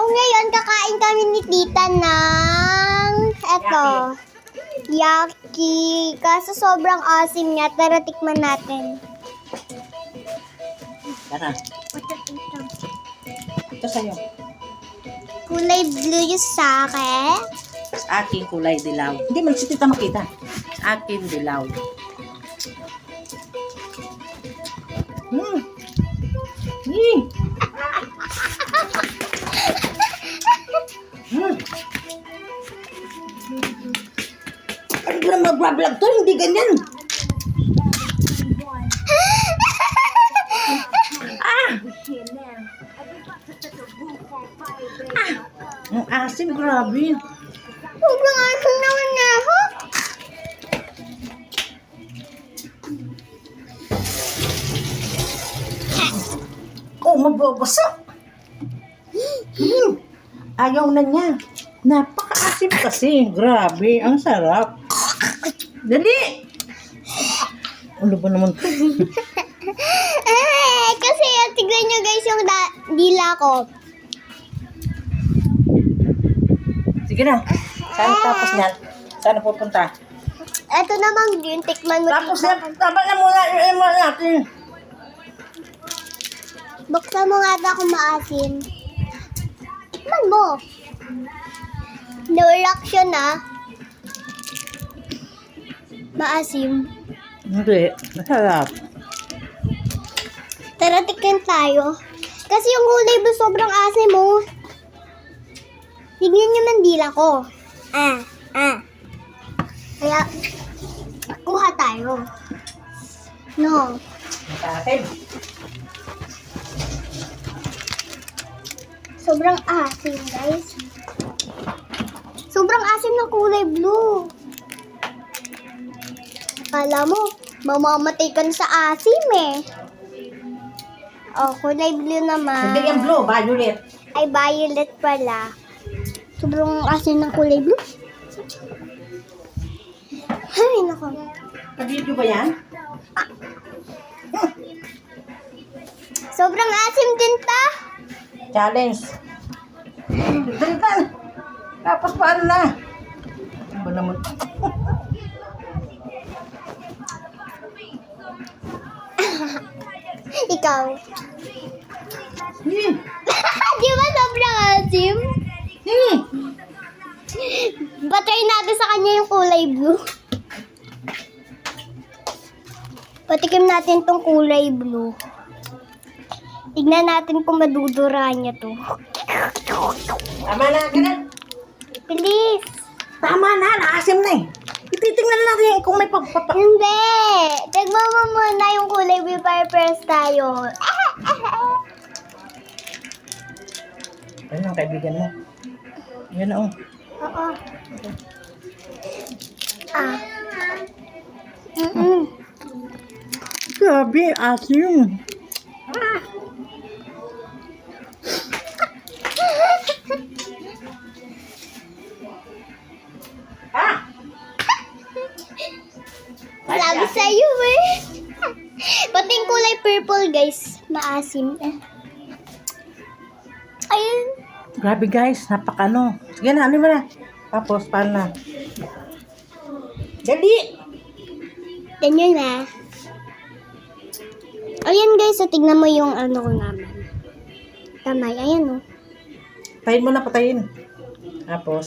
ngayon, kakain kami ni tita ng, eto, yaki. Kaso sobrang asim niya. Tara, tikman natin. Tara. Ito sa'yo. Kulay blue yung sa akin. Sa akin kulay dilaw. Hindi man si tita makita. Sa akin dilaw. Hmm. Hmm. Hmm. Ano ba na mag-vlog to? Hindi ganyan. Ang asim, grabe. Sobrang asim naman na ako. Oh, mababasa. Ayaw na niya. Napaka-asim kasi. Grabe, ang sarap. Dali! Ano ba naman ito? Kasi tignan nyo guys yung dila ko. Sige na. Saan tapos niyan? Saan pupunta? Ito naman yun, tikman mo. Tapos na, dapat na muna yung natin. Buksan mo nga ba kung maasim. Tikman mo. No reaction ah. Maasim. Hindi, masarap. Tara, tikman tayo. Kasi yung kulay blue sobrang asim mo. Tignan nyo man dila ko. Kaya, kuha tayo. No. Sa atin. Sobrang asim, guys. Sobrang asim ng kulay blue. Akala mo, mamamatay ka na sa asim eh. Oh, kulay blue naman. Hindi yung blue, violet. Ay, violet pala. Sobrang asim ng kulay blue. Ay, nako. Nag-video ba yan? Sobrang asim din ta. Challenge. Dali ka. Tapos paano na? Ano ba naman? Ikaw. Hmm. Di ba sobrang asim? Hmm. Patry natin sa kanya yung kulay blue. Patikim natin tong kulay blue. Tignan natin kung madudura niya to. Tama na, ganun. Please. Tama na, naasim na eh. Ititingnan natin kung may pagpapa... Hindi. Tignan mo muna yung kulay blue para press tayo. Ano ang kaibigan mo? Yan na oh. Oo. Grabe, asim. Sabi sa'yo eh. Pati yung kulay purple guys. Maasim. Ayun. Grabe guys, napakano. Sige na, ano mo na? Tapos, paano na? Dali! Ganyan na. Ayan guys, so tignan mo yung ano ko naman. Kamay, ayan oh. Patayin mo na, patayin. Tapos,